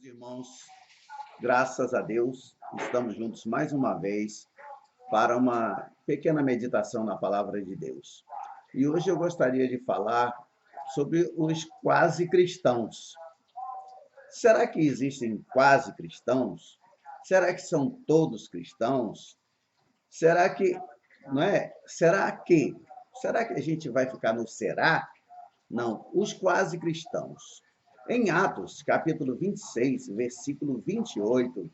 Meus irmãos, graças a Deus, estamos juntos mais uma vez para uma pequena meditação na palavra de Deus. E hoje eu gostaria de falar sobre os quase cristãos. Será que existem quase cristãos? Será que são todos cristãos? Será que, não é? Será que a gente vai ficar no será? Não, os quase cristãos. Em Atos, capítulo 26, versículo 28,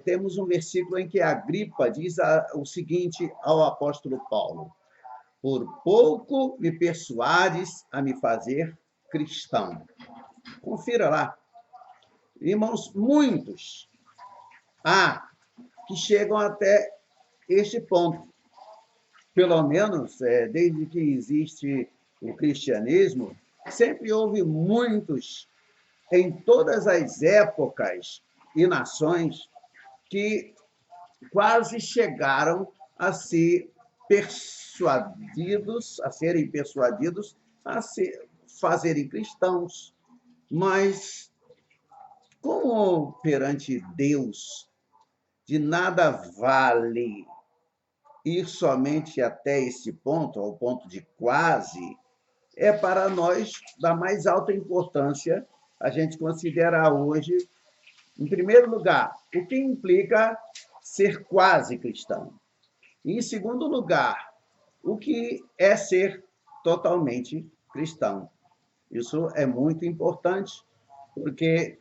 temos um versículo em que Agripa diz o seguinte ao apóstolo Paulo: por pouco me persuades a me fazer cristão. Confira lá. Irmãos, muitos há que chegam até este ponto. Pelo menos, desde que existe o cristianismo, sempre houve muitos, em todas as épocas e nações, que quase chegaram a ser persuadidos, a serem persuadidos a se fazerem cristãos. Mas, como perante Deus de nada vale ir somente até esse ponto, ao ponto de quase, é para nós da mais alta importância a gente considerar hoje, em primeiro lugar, o que implica ser quase cristão. E, em segundo lugar, o que é ser totalmente cristão. Isso é muito importante, porque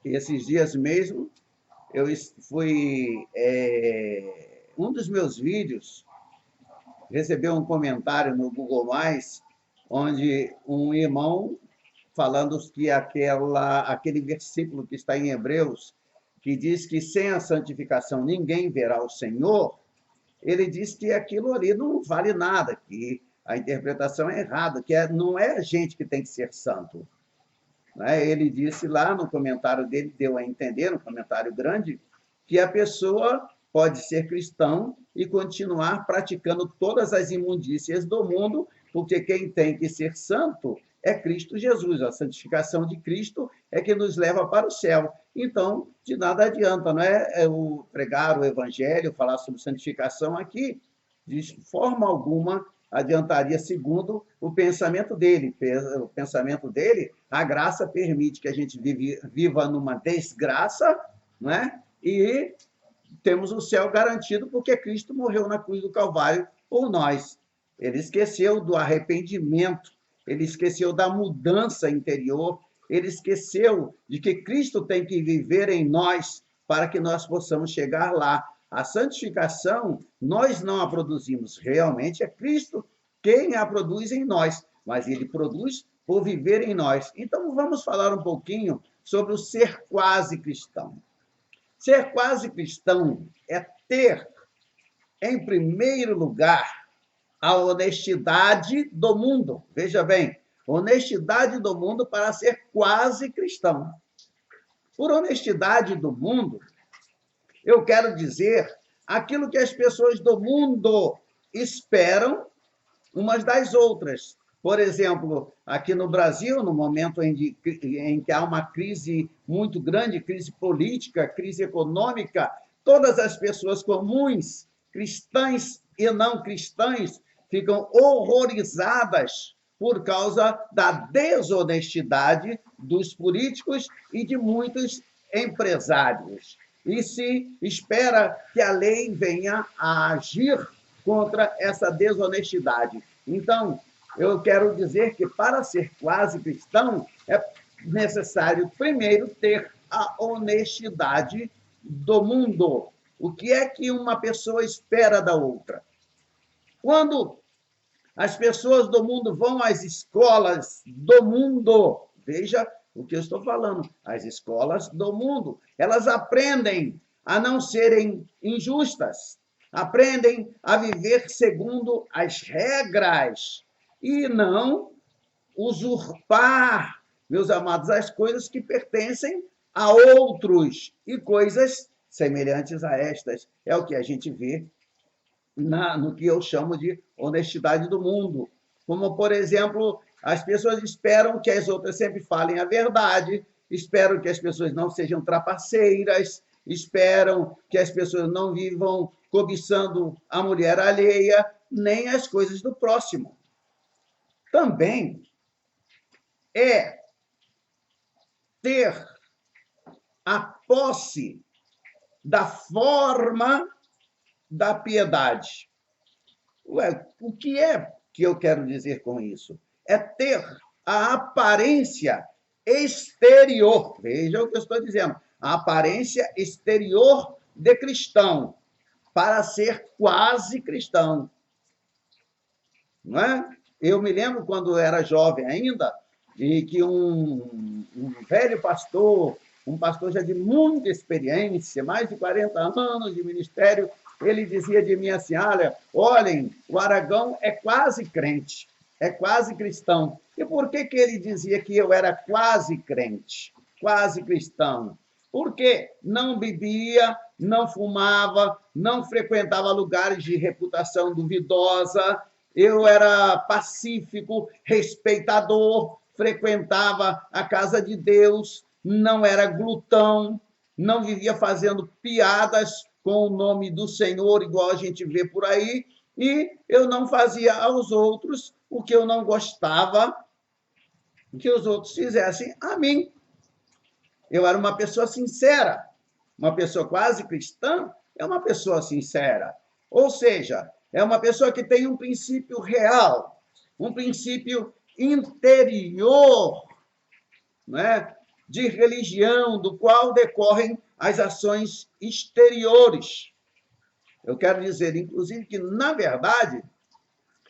esses dias mesmo eu fui... um dos meus vídeos recebeu um comentário no Google+, onde um irmão falando que aquele versículo que está em Hebreus, que diz que sem a santificação ninguém verá o Senhor, ele diz que aquilo ali não vale nada, que a interpretação é errada, que não é a gente que tem que ser santo. Ele disse lá no comentário dele, deu a entender, no comentário grande, que a pessoa pode ser cristão e continuar praticando todas as imundícias do mundo, porque quem tem que ser santo é Cristo Jesus. A santificação de Cristo é que nos leva para o céu. Então, de nada adianta, não é o pregar o evangelho, falar sobre santificação aqui, de forma alguma adiantaria, segundo o pensamento dele. O pensamento dele, a graça permite que a gente viva numa desgraça, não é? E temos o céu garantido porque Cristo morreu na cruz do Calvário por nós. Ele esqueceu do arrependimento, ele esqueceu da mudança interior, ele esqueceu de que Cristo tem que viver em nós para que nós possamos chegar lá. A santificação, nós não a produzimos, realmente é Cristo quem a produz em nós, mas ele produz por viver em nós. Então, vamos falar um pouquinho sobre o ser quase cristão. Ser quase cristão é ter, em primeiro lugar, a honestidade do mundo. Veja bem, honestidade do mundo para ser quase cristão. Por honestidade do mundo, eu quero dizer aquilo que as pessoas do mundo esperam umas das outras. Por exemplo, aqui no Brasil, no momento em que há uma crise muito grande, crise política, crise econômica, todas as pessoas comuns, cristãs e não cristãs, ficam horrorizadas por causa da desonestidade dos políticos e de muitos empresários. E se espera que a lei venha a agir contra essa desonestidade. Então, eu quero dizer que para ser quase cristão é necessário primeiro ter a honestidade do mundo. O que é que uma pessoa espera da outra? Quando as pessoas do mundo vão às escolas do mundo, veja o que eu estou falando, as escolas do mundo, elas aprendem a não serem injustas, aprendem a viver segundo as regras e não usurpar, meus amados, as coisas que pertencem a outros e coisas semelhantes a estas. É o que a gente vê no que eu chamo de honestidade do mundo. Como, por exemplo, as pessoas esperam que as outras sempre falem a verdade, espero que as pessoas não sejam trapaceiras, esperam que as pessoas não vivam cobiçando a mulher alheia, nem as coisas do próximo. Também é ter a posse da forma da piedade. Ué, o que é que eu quero dizer com isso? É ter a aparência exterior. Veja o que eu estou dizendo. A aparência exterior de cristão, para ser quase cristão. Não é? Eu me lembro quando eu era jovem ainda, e que um velho pastor, um pastor já de muita experiência, mais de 40 anos de ministério, ele dizia de mim assim: olhem, o Aragão é quase crente, é quase cristão. E por que ele dizia que eu era quase crente, quase cristão? Porque não bebia, não fumava, não frequentava lugares de reputação duvidosa, eu era pacífico, respeitador, frequentava a casa de Deus, não era glutão, não vivia fazendo piadas com o nome do Senhor, igual a gente vê por aí, e eu não fazia aos outros o que eu não gostava que os outros fizessem a mim. Eu era uma pessoa sincera. Uma pessoa quase cristã é uma pessoa sincera. Ou seja, é uma pessoa que tem um princípio real, um princípio interior, né, de religião, do qual decorrem as ações exteriores. Eu quero dizer, inclusive, que, na verdade,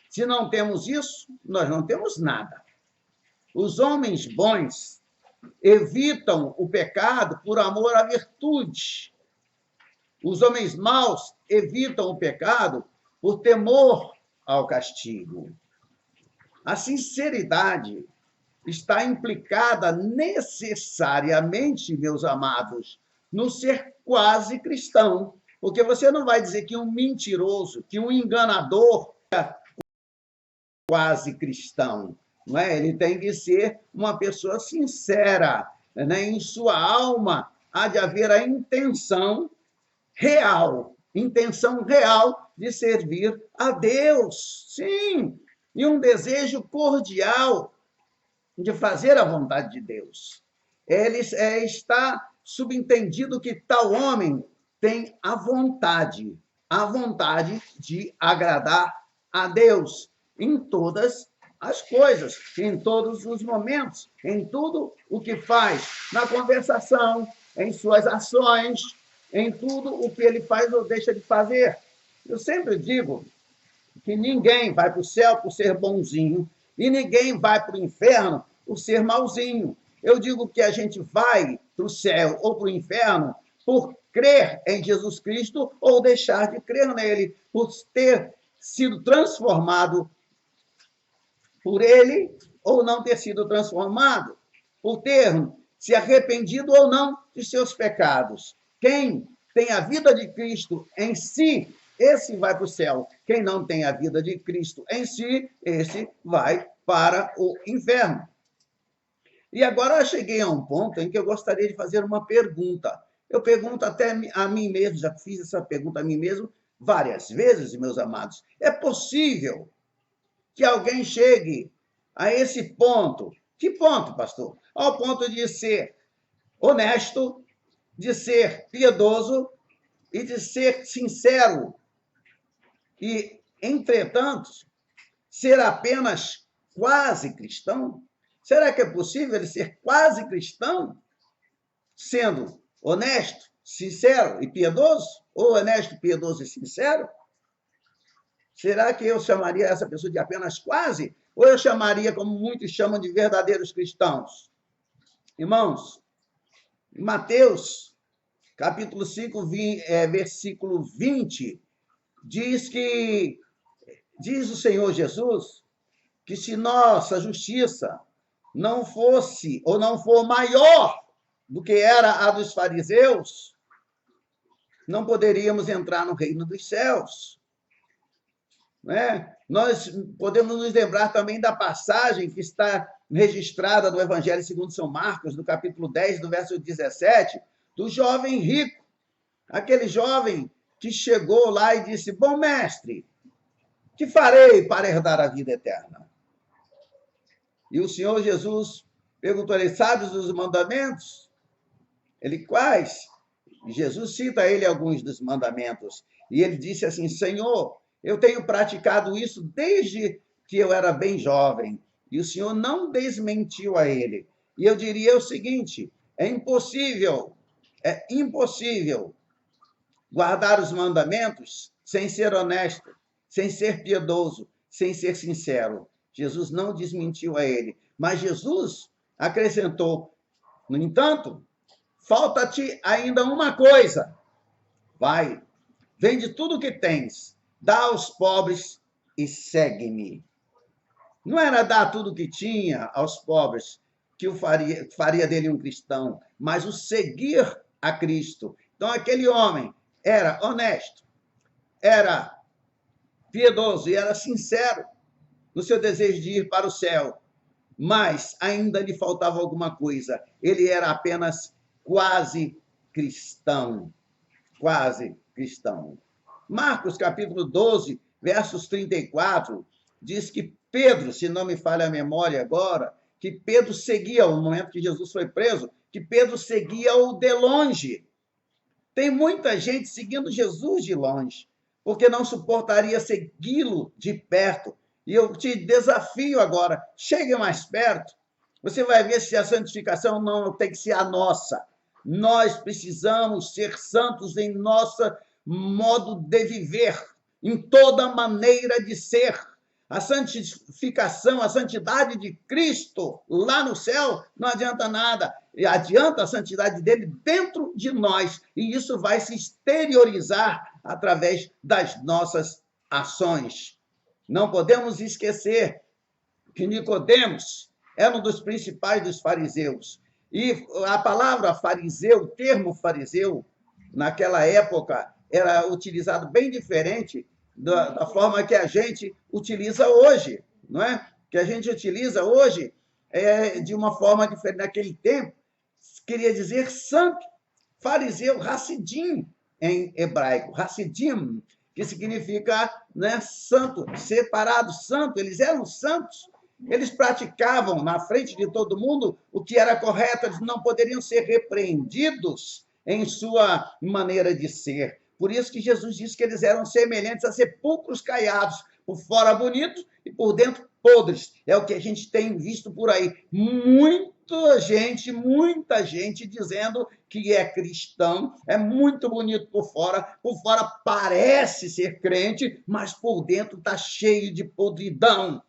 se não temos isso, nós não temos nada. Os homens bons evitam o pecado por amor à virtude. Os homens maus evitam o pecado por temor ao castigo. A sinceridade está implicada necessariamente, meus amados, no ser quase cristão. Porque você não vai dizer que um mentiroso, que um enganador é quase cristão. Não é? Ele tem que ser uma pessoa sincera, né? Em sua alma há de haver a intenção real de servir a Deus, sim, e um desejo cordial de fazer a vontade de Deus. Ele está subentendido que tal homem tem a vontade de agradar a Deus em todas as coisas, em todos os momentos, em tudo o que faz, na conversação, em suas ações, em tudo o que ele faz ou deixa de fazer. Eu sempre digo que ninguém vai para o céu por ser bonzinho e ninguém vai para o inferno por ser malzinho. Eu digo que a gente vai para o céu ou para o inferno por crer em Jesus Cristo ou deixar de crer nele, por ter sido transformado por ele ou não ter sido transformado, por ter se arrependido ou não de seus pecados. Quem tem a vida de Cristo em si, esse vai para o céu. Quem não tem a vida de Cristo em si, esse vai para o inferno. E agora eu cheguei a um ponto em que eu gostaria de fazer uma pergunta. Eu pergunto até a mim mesmo, já fiz essa pergunta a mim mesmo várias vezes, meus amados. É possível que alguém chegue a esse ponto? Que ponto, pastor? Ao ponto de ser honesto, de ser piedoso e de ser sincero. E, entretanto, ser apenas quase cristão? Será que é possível ele ser quase cristão, sendo honesto, sincero e piedoso? Ou honesto, piedoso e sincero? Será que eu chamaria essa pessoa de apenas quase? Ou eu chamaria, como muitos chamam, de verdadeiros cristãos? Irmãos, em Mateus, capítulo 5, versículo 20, diz o Senhor Jesus que se nossa justiça não fosse ou não for maior do que era a dos fariseus, não poderíamos entrar no reino dos céus. Né? Nós podemos nos lembrar também da passagem que está registrada no Evangelho segundo São Marcos, no capítulo 10, do verso 17, do jovem rico, aquele jovem que chegou lá e disse: bom mestre, que farei para herdar a vida eterna? E o Senhor Jesus perguntou a ele: sabes os mandamentos? Ele: quais? Jesus cita a ele alguns dos mandamentos. E ele disse assim: Senhor, eu tenho praticado isso desde que eu era bem jovem. E o Senhor não desmentiu a ele. E eu diria o seguinte: é impossível guardar os mandamentos sem ser honesto, sem ser piedoso, sem ser sincero. Jesus não desmentiu a ele. Mas Jesus acrescentou: no entanto, falta-te ainda uma coisa. Vai, vende tudo o que tens, dá aos pobres e segue-me. Não era dar tudo o que tinha aos pobres que o faria dele um cristão, mas o seguir a Cristo. Então, aquele homem era honesto, era piedoso e era sincero no seu desejo de ir para o céu, mas ainda lhe faltava alguma coisa. Ele era apenas quase cristão. Quase cristão. Marcos, capítulo 12, versos 34, diz que Pedro, se não me falha a memória agora, que Pedro seguia, no momento que Jesus foi preso, que Pedro seguia-o de longe. Tem muita gente seguindo Jesus de longe, porque não suportaria segui-lo de perto. E eu te desafio agora, chegue mais perto, você vai ver se a santificação não tem que ser a nossa. Nós precisamos ser santos em nosso modo de viver, em toda maneira de ser. A santificação, a santidade de Cristo lá no céu não adianta nada. Adianta a santidade dele dentro de nós. E isso vai se exteriorizar através das nossas ações. Não podemos esquecer que Nicodemos era um dos principais dos fariseus. E a palavra fariseu, o termo fariseu, naquela época, era utilizado bem diferente da forma que a gente utiliza hoje, não é? Que a gente utiliza hoje de uma forma diferente. Naquele tempo, queria dizer santo. Fariseu, Hassidim, em hebraico. Hassidim, que significa, né, santo, separado, santo. Eles eram santos. Eles praticavam na frente de todo mundo o que era correto, eles não poderiam ser repreendidos em sua maneira de ser. Por isso que Jesus disse que eles eram semelhantes a sepulcros caiados, por fora bonitos e por dentro podres. É o que a gente tem visto por aí. Muita gente dizendo que é cristão, é muito bonito por fora parece ser crente, mas por dentro está cheio de podridão.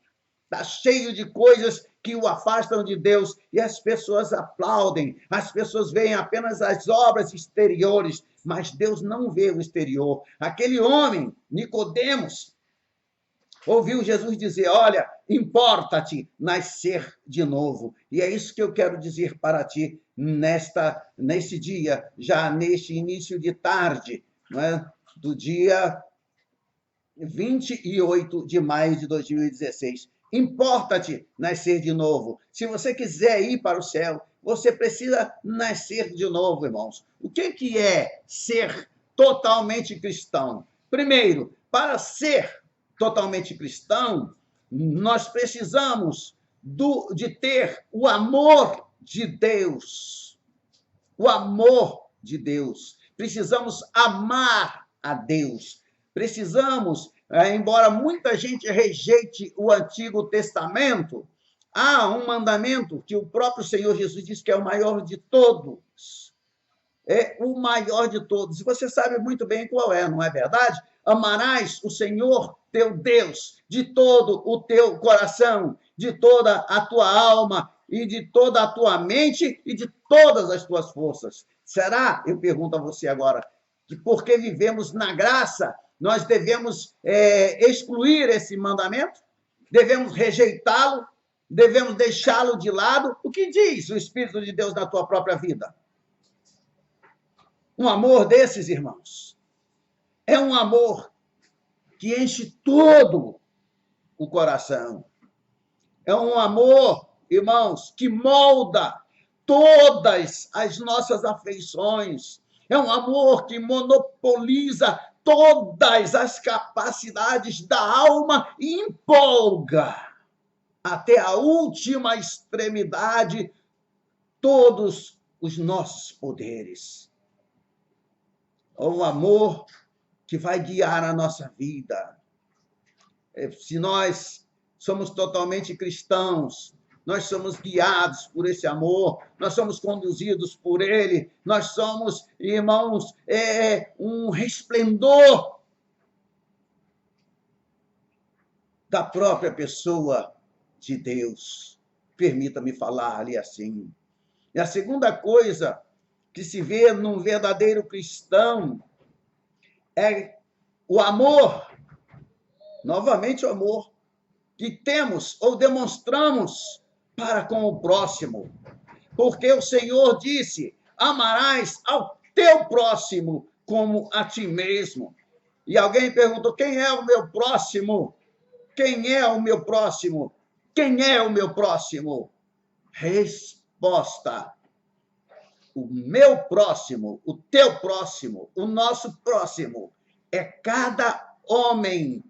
Está cheio de coisas que o afastam de Deus e as pessoas aplaudem, as pessoas veem apenas as obras exteriores, mas Deus não vê o exterior. Aquele homem, Nicodemos, ouviu Jesus dizer: olha, importa-te nascer de novo. E é isso que eu quero dizer para ti nesse dia, já neste início de tarde, não é? Do dia 28 de maio de 2016. Importa-te nascer de novo. Se você quiser ir para o céu, você precisa nascer de novo, irmãos. O que é ser totalmente cristão? Primeiro, para ser totalmente cristão, nós precisamos de ter o amor de Deus. O amor de Deus. Precisamos amar a Deus. Precisamos, embora muita gente rejeite o Antigo Testamento, há um mandamento que o próprio Senhor Jesus diz que é o maior de todos. É o maior de todos. E você sabe muito bem qual é, não é verdade? Amarás o Senhor teu Deus de todo o teu coração, de toda a tua alma e de toda a tua mente e de todas as tuas forças. Será, eu pergunto a você agora, que porque vivemos na graça, nós devemos excluir esse mandamento? Devemos rejeitá-lo? Devemos deixá-lo de lado? O que diz o Espírito de Deus na tua própria vida? Um amor desses, irmãos, é um amor que enche todo o coração. É um amor, irmãos, que molda todas as nossas afeições. É um amor que monopoliza todas as capacidades da alma e empolga até a última extremidade todos os nossos poderes. É o amor que vai guiar a nossa vida. Se nós somos totalmente cristãos, nós somos guiados por esse amor, nós somos conduzidos por ele, nós somos, irmãos, um resplendor da própria pessoa de Deus. Permita-me falar-lhe assim. E a segunda coisa que se vê num verdadeiro cristão é o amor, novamente o amor, que temos ou demonstramos para com o próximo. Porque o Senhor disse, amarás ao teu próximo como a ti mesmo. E alguém perguntou, quem é o meu próximo? Quem é o meu próximo? Quem é o meu próximo? Resposta. O meu próximo, o teu próximo, o nosso próximo é cada homem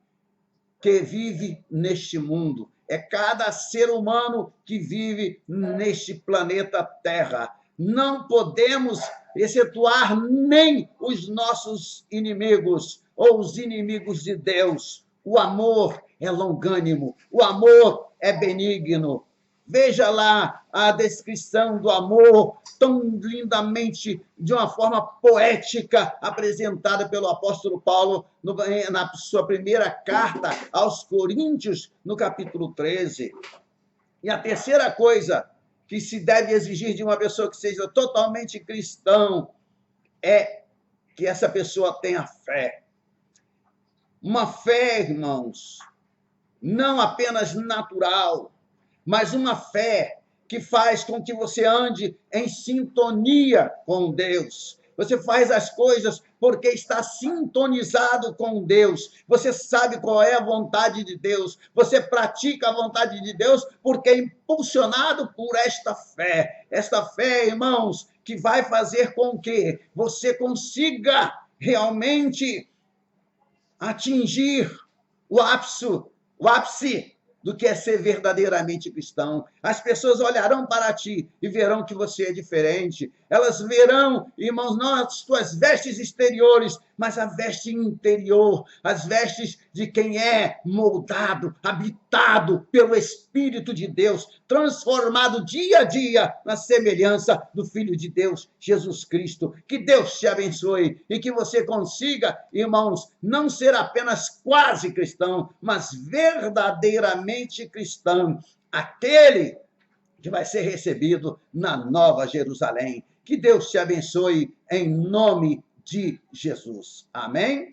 que vive neste mundo, é cada ser humano que vive neste planeta Terra. Não podemos excetuar nem os nossos inimigos ou os inimigos de Deus. O amor é longânimo, o amor é benigno. Veja lá a descrição do amor, tão lindamente, de uma forma poética, apresentada pelo apóstolo Paulo na sua primeira carta aos Coríntios, no capítulo 13. E a terceira coisa que se deve exigir de uma pessoa que seja totalmente cristão é que essa pessoa tenha fé. Uma fé, irmãos, não apenas natural, mas uma fé que faz com que você ande em sintonia com Deus. Você faz as coisas porque está sintonizado com Deus. Você sabe qual é a vontade de Deus. Você pratica a vontade de Deus porque é impulsionado por esta fé. Esta fé, irmãos, que vai fazer com que você consiga realmente atingir o ápice do que é ser verdadeiramente cristão. As pessoas olharão para ti e verão que você é diferente. Elas verão, irmãos, não as tuas vestes exteriores, mas a veste interior, as vestes de quem é moldado, habitado pelo Espírito de Deus, transformado dia a dia na semelhança do Filho de Deus, Jesus Cristo. Que Deus te abençoe e que você consiga, irmãos, não ser apenas quase cristão, mas verdadeiramente cristão, aquele que vai ser recebido na Nova Jerusalém. Que Deus te abençoe em nome de Jesus. Amém?